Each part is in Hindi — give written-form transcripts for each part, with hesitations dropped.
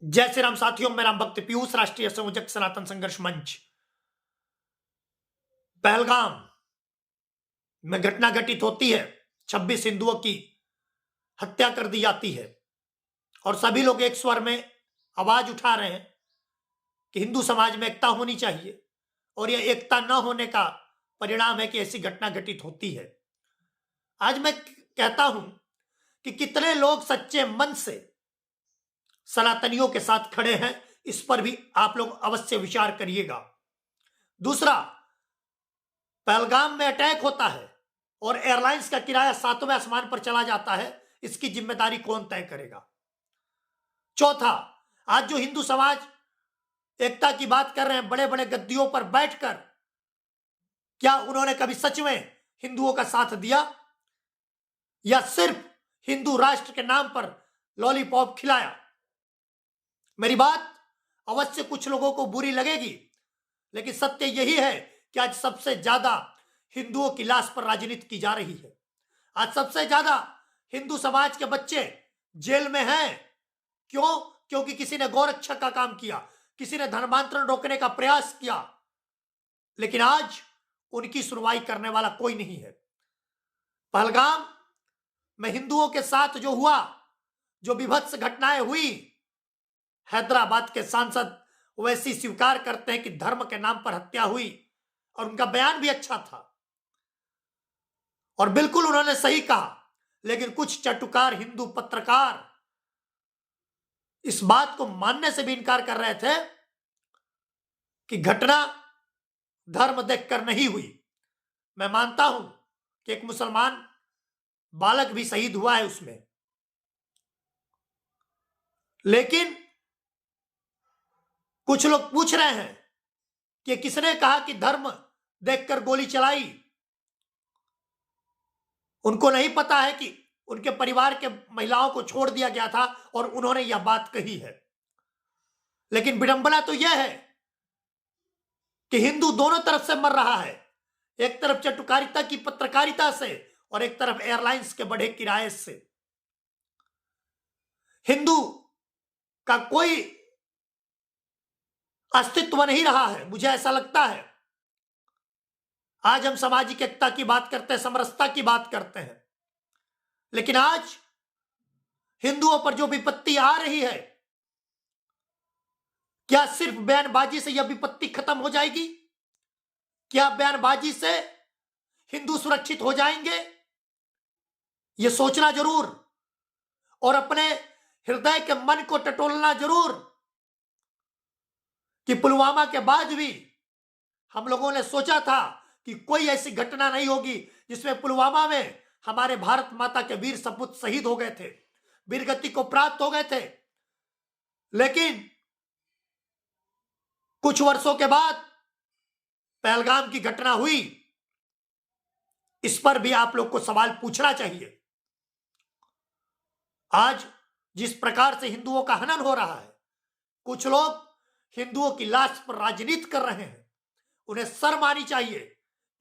जय श्री राम साथियों, मैं राम भक्त पीयूष, राष्ट्रीय संयोजक सनातन संघर्ष मंच। पहलगाम में घटना घटित होती है, 26 हिंदुओं की हत्या कर दी जाती है और सभी लोग एक स्वर में आवाज उठा रहे हैं कि हिंदू समाज में एकता होनी चाहिए और यह एकता न होने का परिणाम है कि ऐसी घटना घटित होती है। आज मैं कहता हूं कि कितने लोग सच्चे मन से सनातनियों के साथ खड़े हैं, इस पर भी आप लोग अवश्य विचार करिएगा। दूसरा, पहलगाम में अटैक होता है और एयरलाइंस का किराया 7वें आसमान पर चला जाता है, इसकी जिम्मेदारी कौन तय करेगा? चौथा, आज जो हिंदू समाज एकता की बात कर रहे हैं बड़े बड़े गद्दियों पर बैठकर, क्या उन्होंने कभी सच में हिंदुओं का साथ दिया या सिर्फ हिंदू राष्ट्र के नाम पर लॉलीपॉप खिलाया? मेरी बात अवश्य कुछ लोगों को बुरी लगेगी, लेकिन सत्य यही है कि आज सबसे ज्यादा हिंदुओं की लाश पर राजनीति की जा रही है। आज सबसे ज्यादा हिंदू समाज के बच्चे जेल में हैं। क्यों? क्योंकि किसी ने गौरक्षा का काम किया, किसी ने धर्मांतरण रोकने का प्रयास किया, लेकिन आज उनकी सुनवाई करने वाला कोई नहीं है। पहलगाम में हिंदुओं के साथ जो हुआ, जो विभत्स घटनाएं हुई, हैदराबाद के सांसद वैसी स्वीकार करते हैं कि धर्म के नाम पर हत्या हुई और उनका बयान भी अच्छा था और बिल्कुल उन्होंने सही कहा। लेकिन कुछ चटुकार हिंदू पत्रकार इस बात को मानने से भी इनकार कर रहे थे कि घटना धर्म देखकर नहीं हुई। मैं मानता हूं कि एक मुसलमान बालक भी शहीद हुआ है उसमें, लेकिन कुछ लोग पूछ रहे हैं कि किसने कहा कि धर्म देखकर गोली चलाई। उनको नहीं पता है कि उनके परिवार के महिलाओं को छोड़ दिया गया था और उन्होंने यह बात कही है। लेकिन विडंबना तो यह है कि हिंदू दोनों तरफ से मर रहा है, एक तरफ चटुकारिता की पत्रकारिता से और एक तरफ एयरलाइंस के बढ़े किराए से। हिंदू का कोई अस्तित्व नहीं रहा है, मुझे ऐसा लगता है। आज हम सामाजिक एकता की बात करते हैं, समरसता की बात करते हैं, लेकिन आज हिंदुओं पर जो विपत्ति आ रही है, क्या सिर्फ बयानबाजी से यह विपत्ति खत्म हो जाएगी? क्या बयानबाजी से हिंदू सुरक्षित हो जाएंगे? यह सोचना जरूर और अपने हृदय के मन को टटोलना जरूर कि पुलवामा के बाद भी हम लोगों ने सोचा था कि कोई ऐसी घटना नहीं होगी जिसमें पुलवामा में हमारे भारत माता के वीर सपूत शहीद हो गए थे, वीरगति को प्राप्त हो गए थे। लेकिन कुछ वर्षों के बाद पहलगाम की घटना हुई, इस पर भी आप लोग को सवाल पूछना चाहिए। आज जिस प्रकार से हिंदुओं का हनन हो रहा है, कुछ लोग हिंदुओं की लाश पर राजनीति कर रहे हैं, उन्हें शर्म आनी चाहिए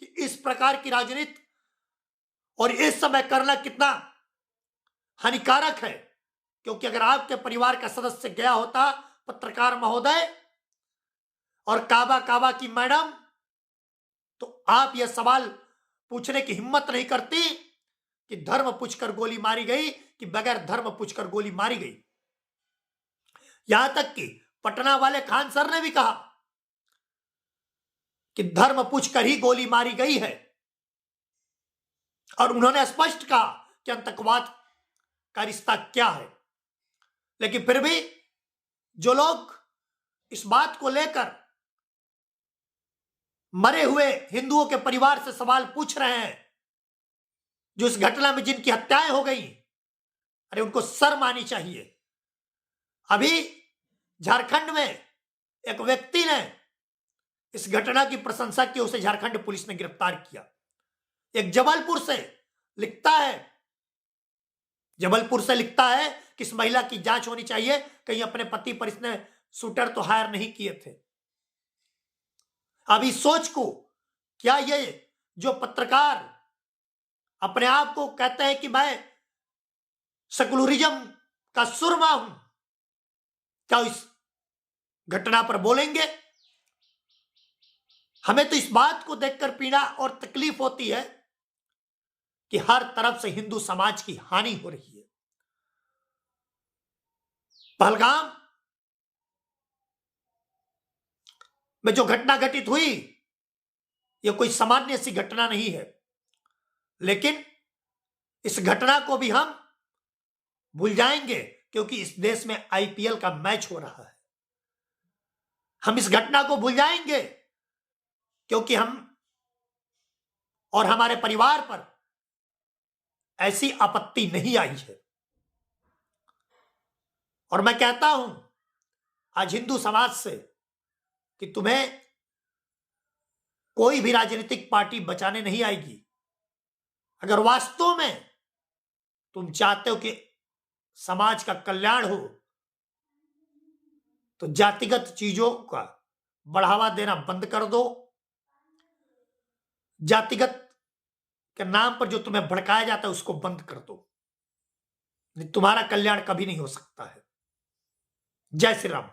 कि इस प्रकार की राजनीति और इस समय करना कितना हानिकारक है। क्योंकि अगर आपके परिवार का सदस्य गया होता, पत्रकार महोदय और काबा काबा की मैडम, तो आप यह सवाल पूछने की हिम्मत नहीं करती कि धर्म पूछकर गोली मारी गई कि बगैर धर्म पूछकर गोली मारी गई। यहां तक कि पटना वाले खान सर ने भी कहा कि धर्म पूछकर ही गोली मारी गई है और उन्होंने स्पष्ट कहा कि आतंकवाद का रिश्ता क्या है। लेकिन फिर भी जो लोग इस बात को लेकर मरे हुए हिंदुओं के परिवार से सवाल पूछ रहे हैं, जो इस घटना में जिनकी हत्याएं हो गई, अरे उनको शर्म आनी चाहिए। अभी झारखंड में एक व्यक्ति ने इस घटना की प्रशंसा की, उसे झारखंड पुलिस ने गिरफ्तार किया। एक जबलपुर से लिखता है कि इस महिला की जांच होनी चाहिए, कहीं अपने पति पर इसने शूटर तो हायर नहीं किए थे। अब इस सोच को, क्या ये जो पत्रकार अपने आप को कहते हैं कि मैं सेकुलरिज्म का सुरमा हूं, क्या इस घटना पर बोलेंगे? हमें तो इस बात को देखकर पीड़ा और तकलीफ होती है कि हर तरफ से हिंदू समाज की हानि हो रही है। पहलगाम में जो घटना घटित हुई, यह कोई सामान्य सी घटना नहीं है, लेकिन इस घटना को भी हम भूल जाएंगे क्योंकि इस देश में आईपीएल का मैच हो रहा है। हम इस घटना को भूल जाएंगे क्योंकि हम और हमारे परिवार पर ऐसी आपत्ति नहीं आई है। और मैं कहता हूं आज हिंदू समाज से कि तुम्हें कोई भी राजनीतिक पार्टी बचाने नहीं आएगी। अगर वास्तव में तुम चाहते हो कि समाज का कल्याण हो तो जातिगत चीजों का बढ़ावा देना बंद कर दो। जातिगत के नाम पर जो तुम्हें भड़काया जाता है उसको बंद कर दो। तुम्हारा कल्याण कभी नहीं हो सकता है। जय श्री राम।